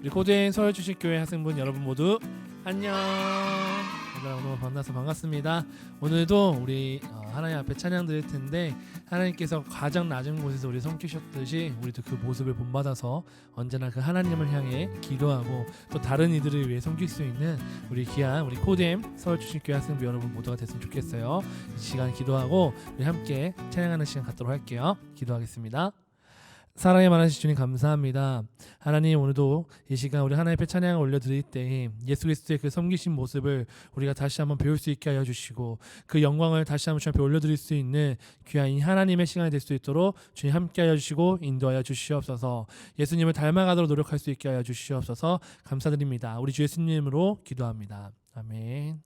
우리 코드인 서울주식교회 학생분 여러분 모두 안녕. 오늘 만나서 반갑습니다. 오늘도 우리 하나님 앞에 찬양 드릴 텐데, 하나님께서 가장 낮은 곳에서 우리 섬기셨듯이 우리도 그 모습을 본받아서 언제나 그 하나님을 향해 기도하고 또 다른 이들을 위해 섬길 수 있는 우리 귀한 우리 코드인 서울주식교회 학생분 여러분 모두가 됐으면 좋겠어요. 이 시간 기도하고 우리 함께 찬양하는 시간 갖도록 할게요. 기도하겠습니다. 사랑에 많으신 주님 감사합니다. 하나님, 오늘도 이 시간 우리 하나님 앞에 찬양을 올려드릴 때 예수 그리스도의 그 섬기신 모습을 우리가 다시 한번 배울 수 있게 하여 주시고, 그 영광을 다시 한번 주님 앞에 올려드릴 수 있는 귀한 이 하나님의 시간이 될 수 있도록 주님 함께 하여 주시고 인도하여 주시옵소서. 예수님을 닮아가도록 노력할 수 있게 하여 주시옵소서. 감사드립니다. 우리 주 예수님으로 기도합니다. 아멘.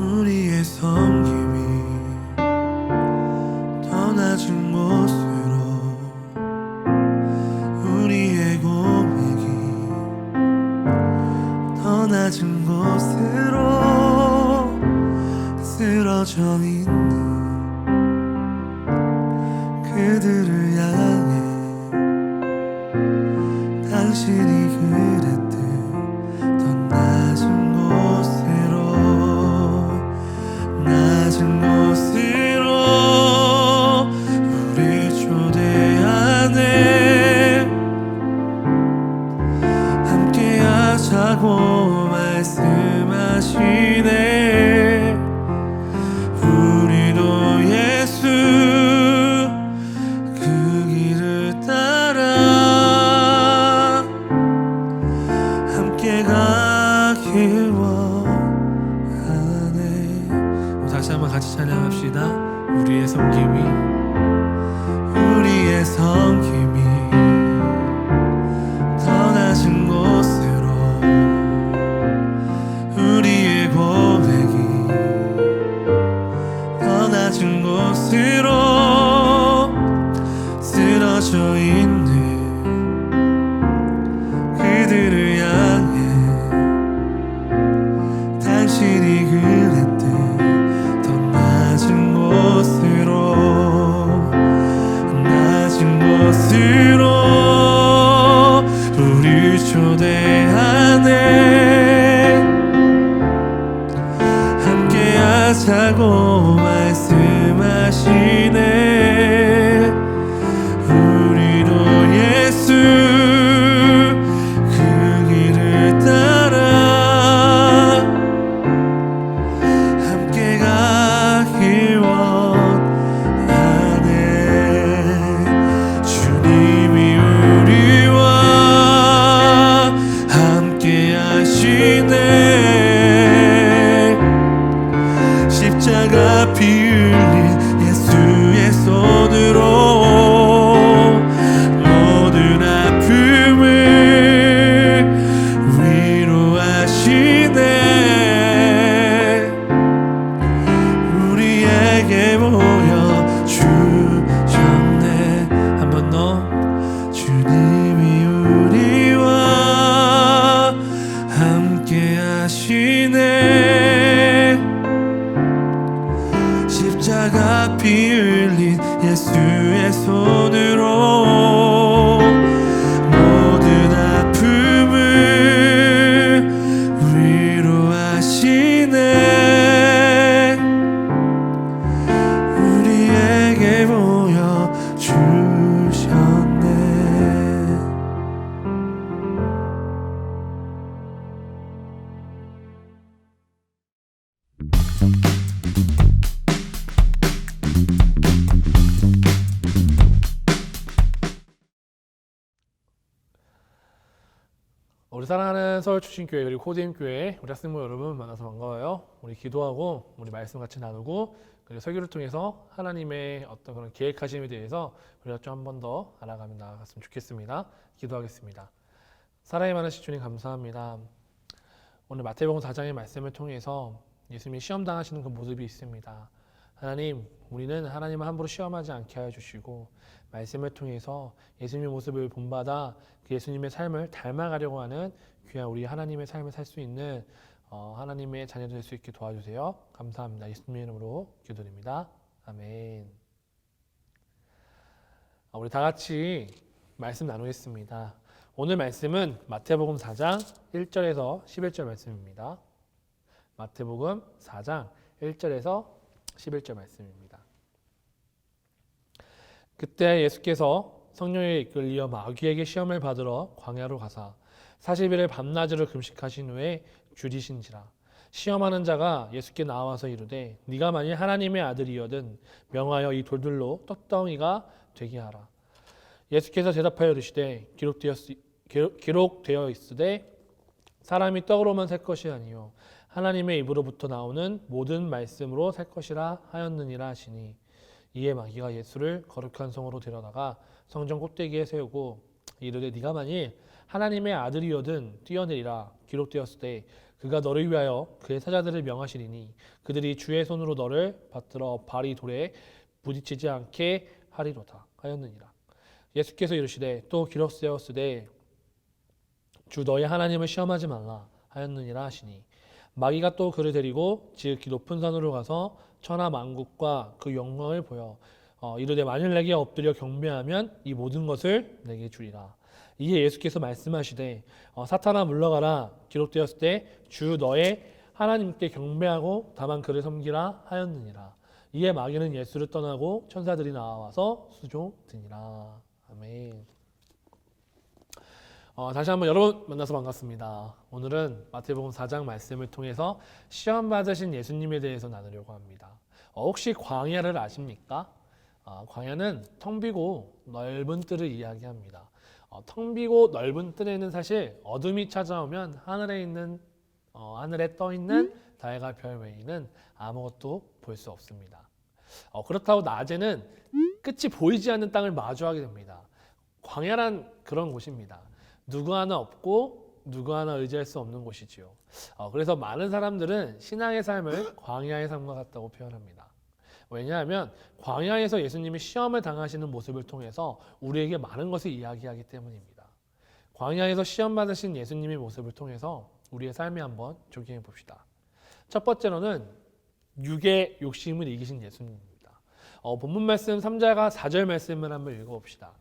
우리의 섬김이 더 낮은 곳으로, 우리의 고백이 더 낮은 곳으로 쓰러져 있는 그들을 향해 당신이 그랬듯 더 낮은 곳으로 우리 초대하네. 함께하자고 말씀하시네. 우리도 예수 그 길을 따라 함께 가길 다시 한번 같이 찬양합시다. 우리의 섬김이 더 낮은 곳으로, 우리의 고백이 더 낮은 곳으로 쓰러져 있는 그들을 향해 당신이 그랬듯 더 낮은 곳으로 우리 초대하네. 함께하자고 말씀하시네. 우리도 예수 그 길을 따라 함께 가길 원하네. 주님이 우리와 함께 하시네. 십자가 피 흘린 예수의 손으로 모든 아픔을 위로하시네. 우리에게 모여 주셨네. 한 번 더. 주님이 우리와 함께 하시네. 십자가 피 흘린 예수의 손으로 모든 아픔을 위로하시네. 우리에게 모여 주셨네. 우리 사랑하는 서울 출신교회 그리고 코디엠교회 우리 학생부 여러분 만나서 반가워요. 우리 기도하고 우리 말씀 같이 나누고 그리고 설교를 통해서 하나님의 어떤 그런 계획하심에 대해서 우리가 좀 한 번 더 알아가며 나아갔으면 좋겠습니다. 기도하겠습니다. 사랑이 많으신 주님 감사합니다. 오늘 마태복음 4장의 말씀을 통해서 예수님이 시험 당하시는 그 모습이 있습니다. 하나님, 우리는 하나님을 함부로 시험하지 않게 하여 주시고 말씀을 통해서 예수님의 모습을 본받아 그 예수님의 삶을 닮아가려고 하는 귀한 우리 하나님의 삶을 살 수 있는 하나님의 자녀들 될 수 있게 도와주세요. 감사합니다. 예수님의 이름으로 기도드립니다. 아멘. 우리 다 같이 말씀 나누겠습니다. 오늘 말씀은 마태복음 4장 1절에서 11절 말씀입니다. 마태복음 4장 1절에서 11절 말씀입니다. 그때 예수께서 성령에 이끌리어 마귀에게 시험을 받으러 광야로 가사 40일을 밤낮으로 금식하신 후에 줄이신지라. 시험하는 자가 예수께 나와서 이르되 네가 만일 하나님의 아들이거든 명하여 이 돌들로 떡덩이가 되게 하라. 예수께서 대답하여 이르시되 기록되어 있으되 사람이 떡으로만 살 것이 아니요 하나님의 입으로부터 나오는 모든 말씀으로 살 것이라 하였느니라 하시니 이에 마귀가 예수를 거룩한 성으로 데려다가 성전 꼭대기에 세우고 이르되 네가 만일 하나님의 아들이거든 뛰어내리라. 기록되었을 때 그가 너를 위하여 그의 사자들을 명하시리니 그들이 주의 손으로 너를 받들어 발이 돌에 부딪히지 않게 하리로다 하였느니라. 예수께서 이르시되 또 기록되었으되 주 너의 하나님을 시험하지 말라 하였느니라 하시니 마귀가 또 그를 데리고 지극히 높은 산으로 가서 천하 만국과 그 영광을 보여 이르되 만일 내게 엎드려 경배하면 이 모든 것을 내게 주리라. 이에 예수께서 말씀하시되 사탄아 물러가라. 기록되었을 때 주 너의 하나님께 경배하고 다만 그를 섬기라 하였느니라. 이에 마귀는 예수를 떠나고 천사들이 나와서 수종드니라. 아멘. 다시 한번 여러분 만나서 반갑습니다. 오늘은 마태복음 4장 말씀을 통해서 시험 받으신 예수님에 대해서 나누려고 합니다. 혹시 광야를 아십니까? 광야는 텅 비고 넓은 뜰을 이야기합니다. 텅 비고 넓은 뜰에는 사실 어둠이 찾아오면 하늘에 떠 있는 달과 별 외에는 아무것도 볼 수 없습니다. 그렇다고 낮에는 끝이 보이지 않는 땅을 마주하게 됩니다. 광야란 그런 곳입니다. 누구 하나 없고 누구 하나 의지할 수 없는 곳이지요. 그래서 많은 사람들은 신앙의 삶을 광야의 삶과 같다고 표현합니다. 왜냐하면 광야에서 예수님이 시험을 당하시는 모습을 통해서 우리에게 많은 것을 이야기하기 때문입니다. 광야에서 시험 받으신 예수님의 모습을 통해서 우리의 삶에 한번 적용해 봅시다. 첫 번째로는 육의 욕심을 이기신 예수님입니다. 본문 말씀 3절과 4절 말씀을 한번 읽어봅시다.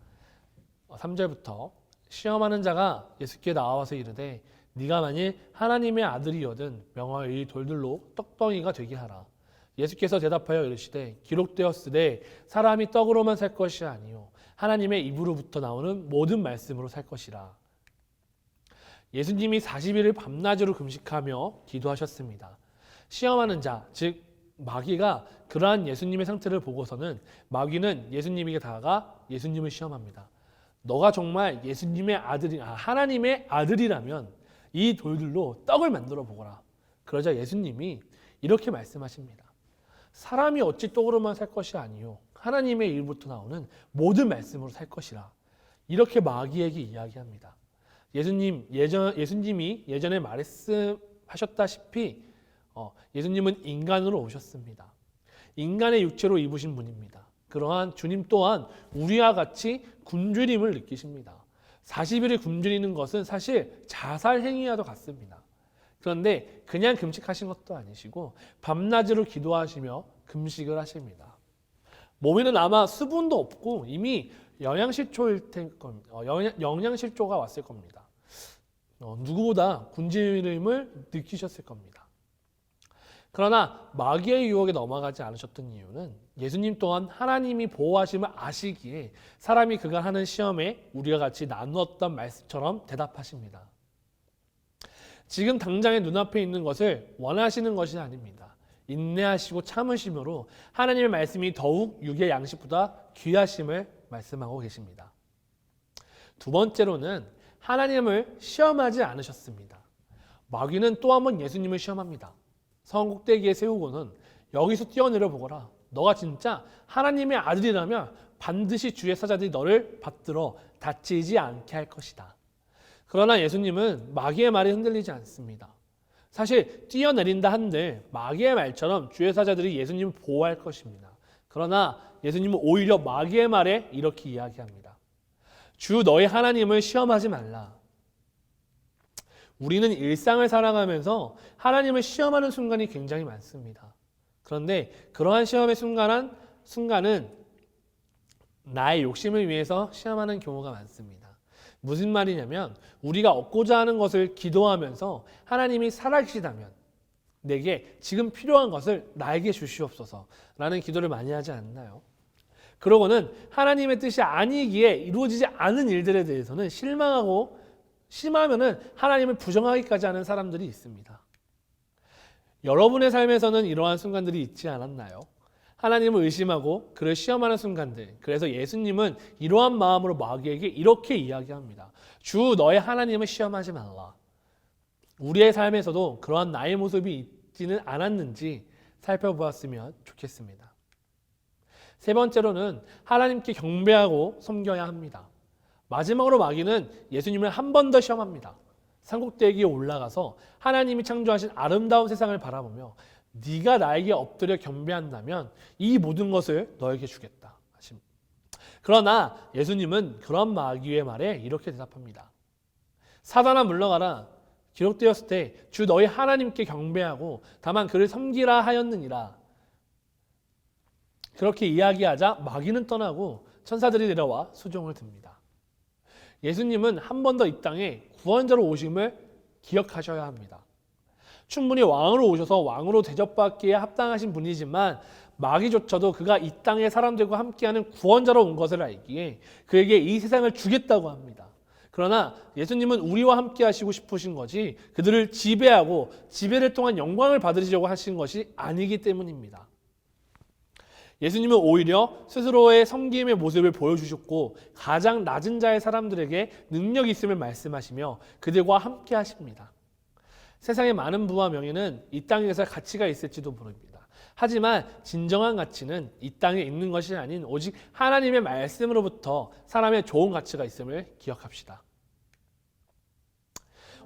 3절부터 시험하는 자가 예수께 나와서 이르되 네가 만일 하나님의 아들이거든 명하여 이 돌들로 떡덩이가 되게 하라. 예수께서 대답하여 이르시되 기록되었으되 사람이 떡으로만 살 것이 아니요 하나님의 입으로부터 나오는 모든 말씀으로 살 것이라. 예수님이 40일을 밤낮으로 금식하며 기도하셨습니다. 시험하는 자, 즉 마귀가 그러한 예수님의 상태를 보고서는 마귀는 예수님에게 다가가 예수님을 시험합니다. 너가 정말 예수님의 하나님의 아들이라면 이 돌들로 떡을 만들어 보거라. 그러자 예수님이 이렇게 말씀하십니다. 사람이 어찌 떡으로만 살 것이 아니요 하나님의 입으로부터 나오는 모든 말씀으로 살 것이라. 이렇게 마귀에게 이야기합니다. 예수님이 예전에 말씀하셨다시피 예수님은 인간으로 오셨습니다. 인간의 육체로 입으신 분입니다. 그러한 주님 또한 우리와 같이 굶주림을 느끼십니다. 40일을 굶주리는 것은 사실 자살 행위와도 같습니다. 그런데 그냥 금식하신 것도 아니시고 밤낮으로 기도하시며 금식을 하십니다. 몸에는 아마 수분도 없고 이미 영양실조가 왔을 겁니다. 누구보다 굶주림을 느끼셨을 겁니다. 그러나 마귀의 유혹에 넘어가지 않으셨던 이유는 예수님 또한 하나님이 보호하심을 아시기에 사람이 그간 하는 시험에 우리와 같이 나누었던 말씀처럼 대답하십니다. 지금 당장의 눈앞에 있는 것을 원하시는 것이 아닙니다. 인내하시고 참으심으로 하나님의 말씀이 더욱 육의 양식보다 귀하심을 말씀하고 계십니다. 두 번째로는 하나님을 시험하지 않으셨습니다. 마귀는 또 한 번 예수님을 시험합니다. 성 꼭대기에 세우고는 여기서 뛰어내려 보거라. 너가 진짜 하나님의 아들이라면 반드시 주의 사자들이 너를 받들어 다치지 않게 할 것이다. 그러나 예수님은 마귀의 말에 흔들리지 않습니다. 사실 뛰어내린다 한들 마귀의 말처럼 주의 사자들이 예수님을 보호할 것입니다. 그러나 예수님은 오히려 마귀의 말에 이렇게 이야기합니다. 주 너희 하나님을 시험하지 말라. 우리는 일상을 살아가면서 하나님을 시험하는 순간이 굉장히 많습니다. 그런데 그러한 시험의 순간은 나의 욕심을 위해서 시험하는 경우가 많습니다. 무슨 말이냐면 우리가 얻고자 하는 것을 기도하면서 하나님이 살아계시다면 내게 지금 필요한 것을 나에게 주시옵소서 라는 기도를 많이 하지 않나요? 그러고는 하나님의 뜻이 아니기에 이루어지지 않은 일들에 대해서는 실망하고 심하면은 하나님을 부정하기까지 하는 사람들이 있습니다. 여러분의 삶에서는 이러한 순간들이 있지 않았나요? 하나님을 의심하고 그를 시험하는 순간들. 그래서 예수님은 이러한 마음으로 마귀에게 이렇게 이야기합니다. 주 너의 하나님을 시험하지 말라. 우리의 삶에서도 그러한 나의 모습이 있지는 않았는지 살펴보았으면 좋겠습니다. 세 번째로는 하나님께 경배하고 섬겨야 합니다. 마지막으로 마귀는 예수님을 한 번 더 시험합니다. 산꼭대기에 올라가서 하나님이 창조하신 아름다운 세상을 바라보며 네가 나에게 엎드려 경배한다면 이 모든 것을 너에게 주겠다 하십니다. 그러나 예수님은 그런 마귀의 말에 이렇게 대답합니다. 사단아 물러가라. 기록되었을 때 주 너희 하나님께 경배하고 다만 그를 섬기라 하였느니라. 그렇게 이야기하자 마귀는 떠나고 천사들이 내려와 수종을 듭니다. 예수님은 한 번 더 이 땅에 구원자로 오심을 기억하셔야 합니다. 충분히 왕으로 오셔서 왕으로 대접받기에 합당하신 분이지만 마귀조차도 그가 이 땅의 사람들과 함께하는 구원자로 온 것을 알기에 그에게 이 세상을 주겠다고 합니다. 그러나 예수님은 우리와 함께 하시고 싶으신 것이 그들을 지배하고 지배를 통한 영광을 받으시려고 하신 것이 아니기 때문입니다. 예수님은 오히려 스스로의 섬김의 모습을 보여주셨고 가장 낮은 자의 사람들에게 능력이 있음을 말씀하시며 그들과 함께 하십니다. 세상의 많은 부와 명예는 이 땅에서 가치가 있을지도 모릅니다. 하지만 진정한 가치는 이 땅에 있는 것이 아닌 오직 하나님의 말씀으로부터 사람의 좋은 가치가 있음을 기억합시다.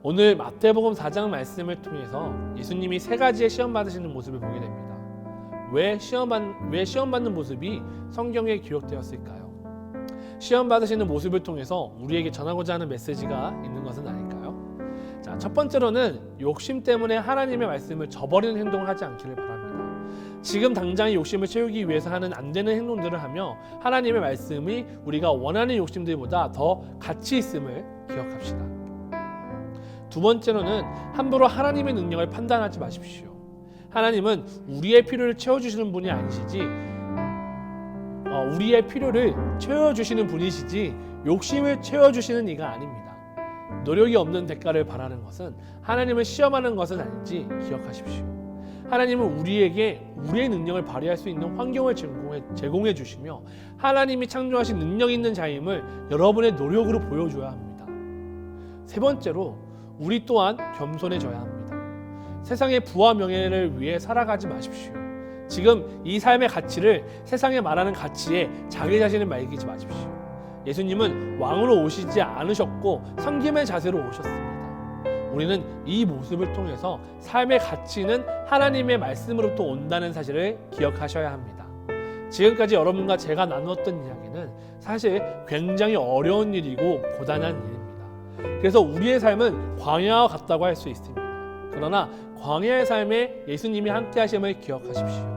오늘 마태복음 4장 말씀을 통해서 예수님이 세 가지의 시험 받으시는 모습을 보게 됩니다. 왜 시험 받는 모습이 성경에 기록되었을까요? 시험 받으시는 모습을 통해서 우리에게 전하고자 하는 메시지가 있는 것은 아닐까요? 자, 첫 번째로는 욕심 때문에 하나님의 말씀을 저버리는 행동을 하지 않기를 바랍니다. 지금 당장의 욕심을 채우기 위해서 하는 안 되는 행동들을 하며 하나님의 말씀이 우리가 원하는 욕심들보다 더 가치 있음을 기억합시다. 두 번째로는 함부로 하나님의 능력을 판단하지 마십시오. 하나님은 우리의 필요를 채워주시는 분이 아니시지 우리의 필요를 채워주시는 분이시지 욕심을 채워주시는 이가 아닙니다. 노력이 없는 대가를 바라는 것은 하나님을 시험하는 것은 아닌지 기억하십시오. 하나님은 우리에게 우리의 능력을 발휘할 수 있는 환경을 제공해 주시며 하나님이 창조하신 능력 있는 자임을 여러분의 노력으로 보여줘야 합니다. 세 번째로 우리 또한 겸손해져야 합니다. 세상의 부와 명예를 위해 살아가지 마십시오. 지금 이 삶의 가치를 세상에 말하는 가치에 자기 자신을 매기지 마십시오. 예수님은 왕으로 오시지 않으셨고 섬김의 자세로 오셨습니다. 우리는 이 모습을 통해서 삶의 가치는 하나님의 말씀으로부터 온다는 사실을 기억하셔야 합니다. 지금까지 여러분과 제가 나누었던 이야기는 사실 굉장히 어려운 일이고 고단한 일입니다. 그래서 우리의 삶은 광야와 같다고 할 수 있습니다. 그러나 광야의 삶에 예수님이 함께 하심을 기억하십시오.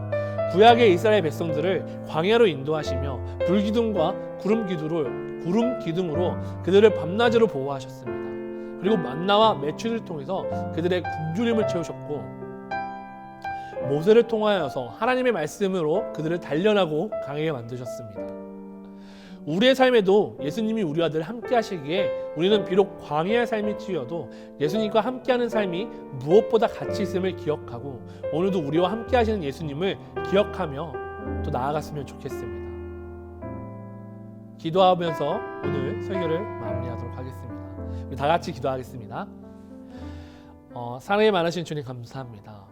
구약의 이스라엘 백성들을 광야로 인도하시며 불기둥과 구름 기둥으로 그들을 밤낮으로 보호하셨습니다. 그리고 만나와 메추를 통해서 그들의 굶주림을 채우셨고 모세를 통하여서 하나님의 말씀으로 그들을 단련하고 강하게 만드셨습니다. 우리의 삶에도 예수님이 우리와 늘 함께 하시기에 우리는 비록 광야의 삶일지어도 예수님과 함께하는 삶이 무엇보다 가치 있음을 기억하고 오늘도 우리와 함께 하시는 예수님을 기억하며 또 나아갔으면 좋겠습니다. 기도하면서 오늘 설교를 마무리하도록 하겠습니다. 우리 다 같이 기도하겠습니다. 사랑이 많으신 주님 감사합니다.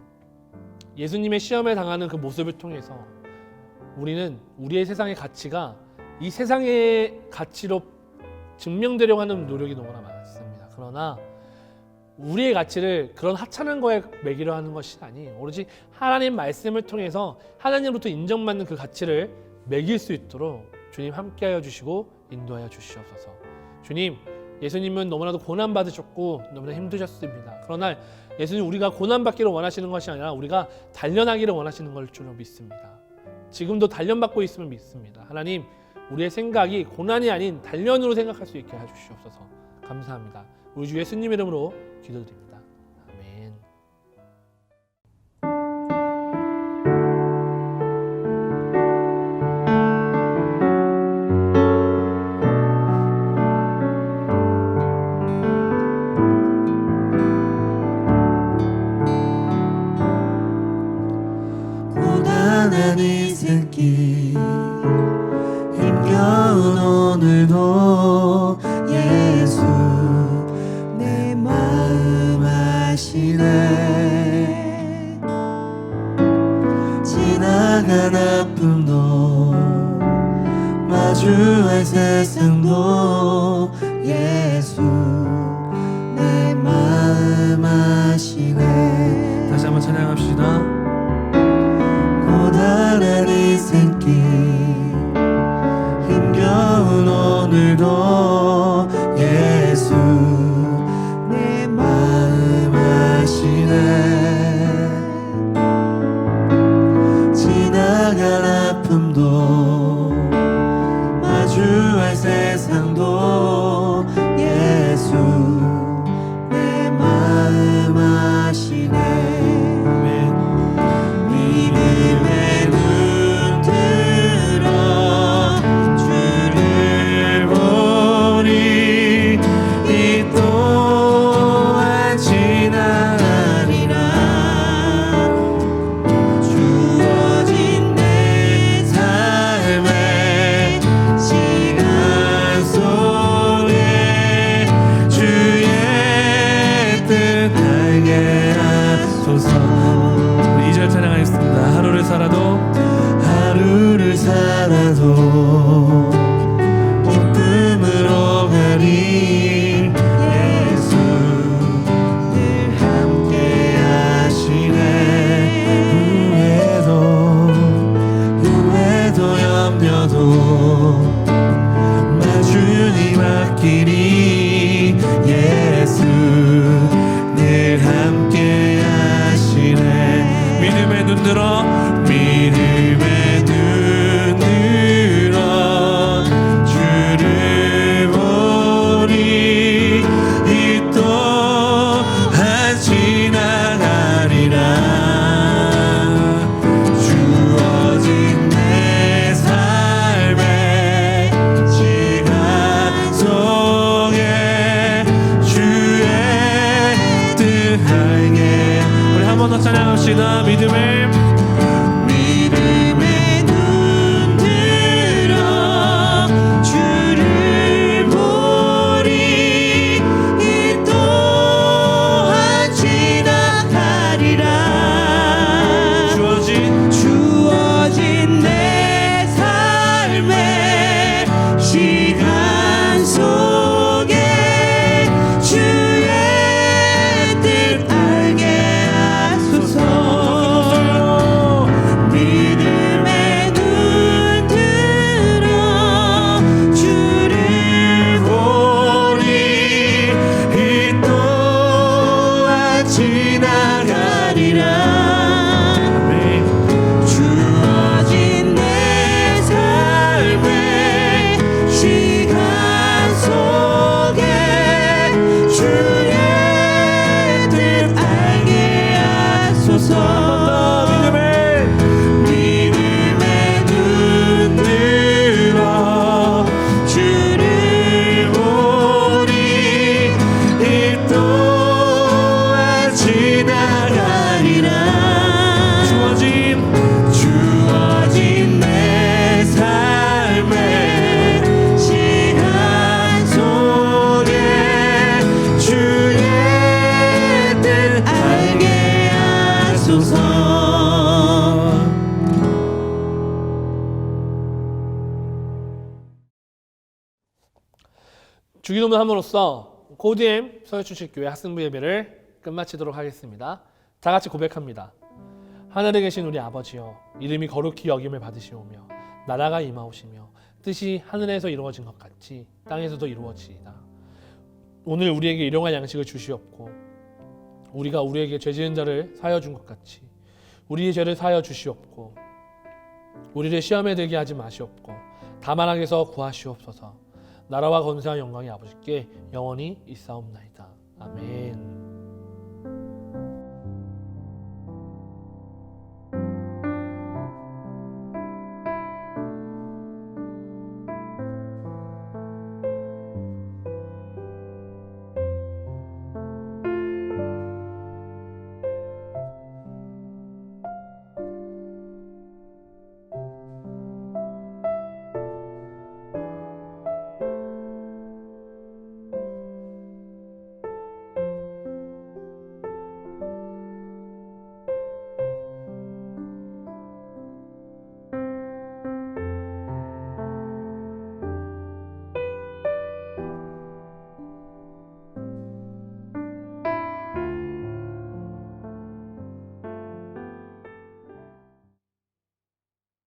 예수님의 시험에 당하는 그 모습을 통해서 우리는 우리의 세상의 가치가 이 세상의 가치로 증명되려고 하는 노력이 너무나 많습니다. 그러나 우리의 가치를 그런 하찮은 거에 매기려 하는 것이 아니 오로지 하나님 말씀을 통해서 하나님으로부터 인정받는 그 가치를 매길 수 있도록 주님 함께하여 주시고 인도하여 주시옵소서. 주님, 예수님은 너무나도 고난받으셨고 너무나 힘드셨습니다. 그러나 예수님 우리가 고난받기를 원하시는 것이 아니라 우리가 단련하기를 원하시는 걸 줄로 믿습니다. 지금도 단련받고 있음을 믿습니다. 하나님, 우리의 생각이 고난이 아닌 단련으로 생각할 수 있게 해주시옵소서. 감사합니다. 우리 주 예수님 이름으로 기도드립니다. 아멘. 고단한 인생길 힘겨운 오늘도 예수 내 마음 아시네. 지나간 아픔도 마주할 세상도 예수 내 마음 아시네. 다시 한번 찬양합시다. 고단한 인생길 힘겨운 오늘도 예수 내 마음 아시네. 지나갈 아픔도 마주할 세상도 예수 내 마음 아시네. 믿음의 눈 들어 주를 보니 이 또한 지나리라. 주어진 내 삶의 시간 속에 주의 뜻 알게 하소서. 우리 2절 찬양하겠습니다. 하루를 살아도 기쁨으로 가리. 예수 늘 함께 하시네. 후회도 염려도 마주니 맡기리. 예수 늘 함께 하시네. 믿음의 눈 들어 믿음의 눈 들어 주를 보니 이 또한 지나가리라. 주어진 내 삶의 시간 속에 주의 뜻 알게. 우리 한 번 더 찬양합시다. 믿음의 눈 들어 주를 보니 이 또한 지나가리라. 주어진 내 삶의 시간 속에 주의 뜻 알게 하소서. 주기도문 함으로써 고디엠 서울주식교회 학생부 예배를 끝마치도록 하겠습니다. 다 같이 고백합니다. 하늘에 계신 우리 아버지여, 이름이 거룩히 여김을 받으시오며 나라가 임하오시며 뜻이 하늘에서 이루어진 것 같이 땅에서도 이루어지이다. 오늘 우리에게 일용할 양식을 주시옵고 우리가 우리에게 죄 지은 자를 사하여 준 것 같이 우리의 죄를 사하여 주시옵고 우리를 시험에 들게 하지 마시옵고 다만 악에서 구하시옵소서. 나라와 권세와 영광이 아버지께 영원히 있사옵나이다. 아멘.